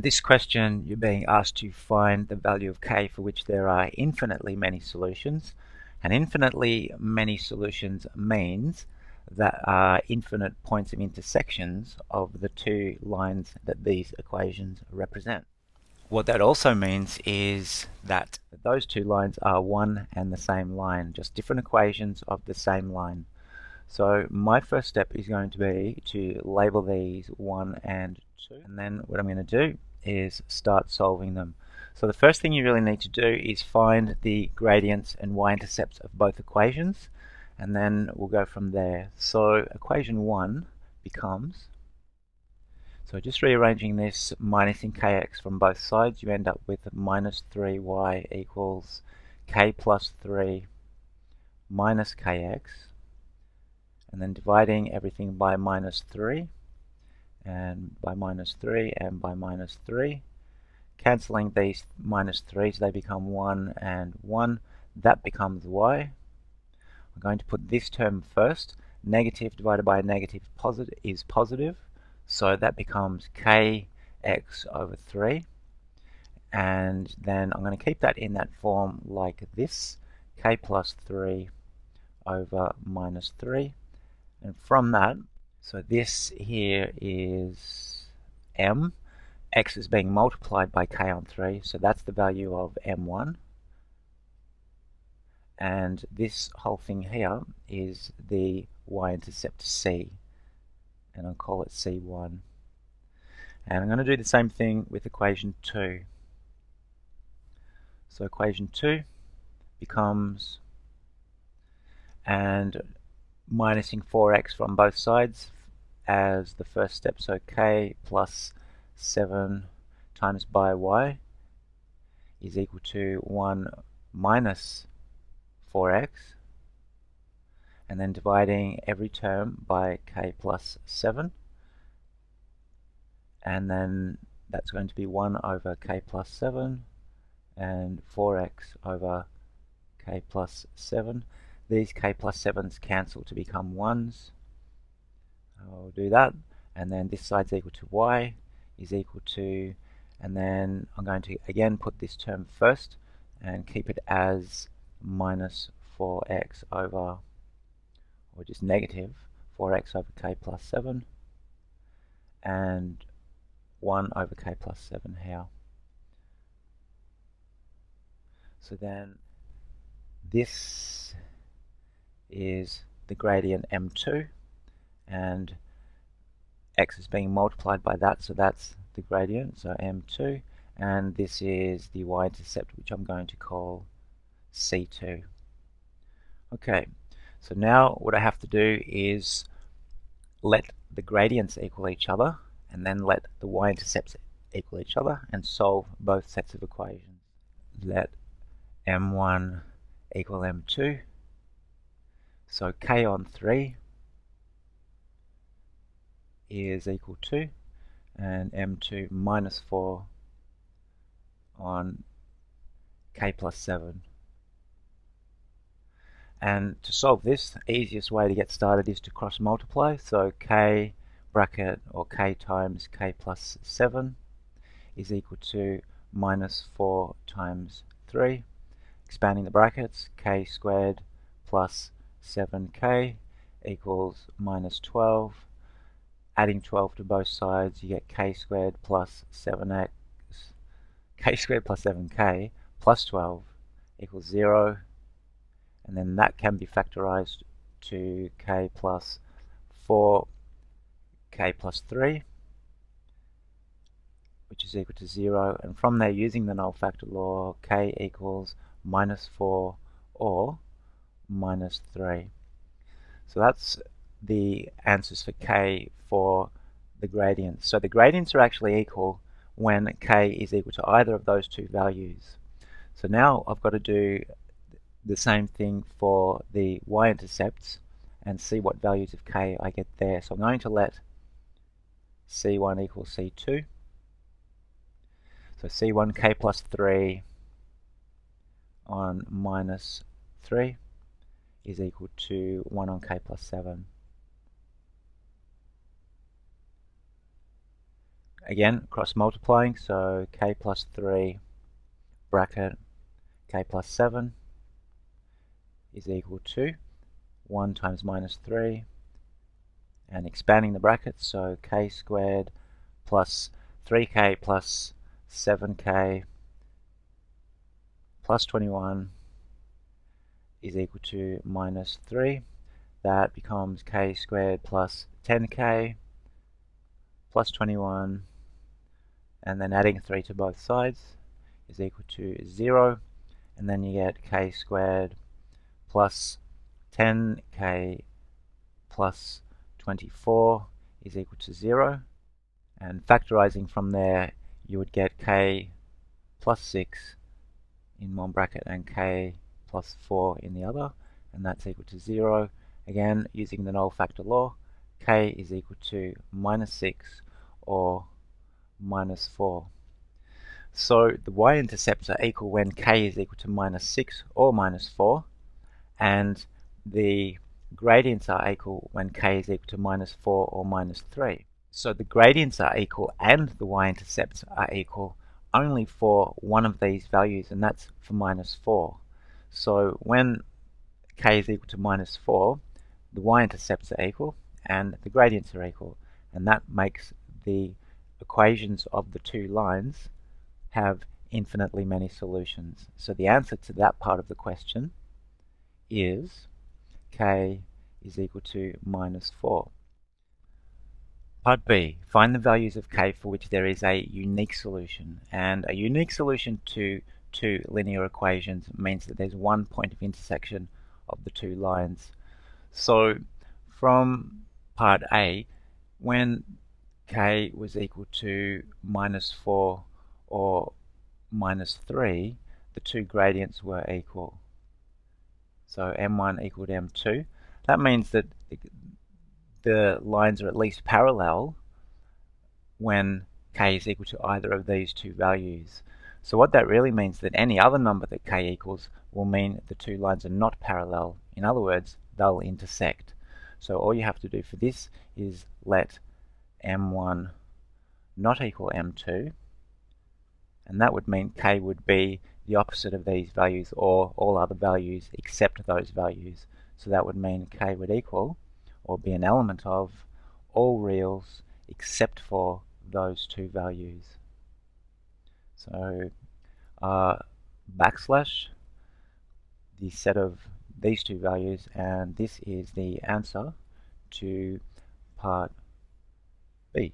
this question, you're being asked to find the value of k for which there are infinitely many solutions. And infinitely many solutions means that are infinite points of intersections of the two lines that these equations represent. What that also means is that those two lines are one and the same line, just different equations of the same line. So my first step is going to be to label these 1 and 2, and then what I'm going to do is start solving them. So the first thing you really need to do is find the gradients and y-intercepts of both equations, and then we'll go from there. So equation 1 becomes, so just rearranging this, minusing kx from both sides, you end up with minus 3y equals k plus 3 minus kx, and then dividing everything by minus 3, and by minus 3, and by minus 3. Cancelling these minus 3s, they become 1 and 1. That becomes y. I'm going to put this term first. Negative divided by a negative is positive, so that becomes kx over 3. And then I'm going to keep that in that form like this, k plus 3 over minus 3. And from that, so this here is m. X is being multiplied by k on 3, so that's the value of m1. And this whole thing here is the y-intercept c, and I'll call it c1. And I'm going to do the same thing with equation 2. So equation 2 becomes, and minusing 4x from both sides as the first step, so k plus 7 times by y is equal to 1 minus 4x, and then dividing every term by k plus 7, and then that's going to be 1 over k plus 7 and 4x over k plus 7. These k plus 7s cancel to become 1s. I'll do that, and then this side's equal to y is equal to, and then I'm going to again put this term first and keep it as minus 4x over, or just negative 4x over k plus 7, and 1 over k plus 7 here. So then this is the gradient m2, and x is being multiplied by that, so that's the gradient, so m2, and this is the y-intercept, which I'm going to call c2. Okay, so now what I have to do is let the gradients equal each other, and then let the y-intercepts equal each other, and solve both sets of equations. Let m1 equal m2, so k on 3 is equal to, and m2 minus 4 on k plus 7. And to solve this, the easiest way to get started is to cross multiply, so k bracket, or k times k plus 7 is equal to minus 4 times 3. Expanding the brackets, k squared plus 7k equals minus 12. Adding 12 to both sides, you get k squared plus 7x, k squared plus 7k plus 12 equals 0. And then that can be factorized to k plus 4k plus 3, which is equal to 0. And from there, using the null factor law, k equals minus 4 or minus 3. So that's the answers for k for the gradients. So the gradients are actually equal when k is equal to either of those two values. So now I've got to do the same thing for the y-intercepts and see what values of k I get there. So I'm going to let c1 equal c2. So c1 k plus 3 on minus 3 is equal to 1 on k plus 7. again cross multiplying, so k plus 3 bracket k plus 7 is equal to 1 times minus 3, and expanding the brackets, so k squared plus 3k plus 7k plus 21 is equal to minus 3. That becomes k squared plus 10k plus 21, and then adding 3 to both sides is equal to 0, and then you get k squared plus 10k plus 24 is equal to 0, and factorizing from there you would get k plus 6 in one bracket and k plus 4 in the other, and that's equal to 0. Again, using the null factor law, k is equal to minus 6 or minus 4. So the y-intercepts are equal when k is equal to minus 6 or minus 4, and the gradients are equal when k is equal to minus 4 or minus 3. So the gradients are equal and the y-intercepts are equal only for one of these values, and that's for minus 4. So when k is equal to minus 4, the y-intercepts are equal and the gradients are equal, and that makes the equations of the two lines have infinitely many solutions. So the answer to that part of the question is k is equal to minus 4. Part B, find the values of k for which there is a unique solution. And a unique solution to two linear equations means that there's one point of intersection of the two lines. So from part A, when k was equal to minus 4 or minus 3, the two gradients were equal. So m1 equaled m2. That means that the lines are at least parallel when k is equal to either of these two values. So what that really means that any other number that k equals will mean the two lines are not parallel. In other words, they'll intersect. So all you have to do for this is let m1 not equal m2, and that would mean k would be the opposite of these values, or all other values except those values. So that would mean k would equal, or be an element of, all reals except for those two values. So backslash the set of these two values, and this is the answer to part B.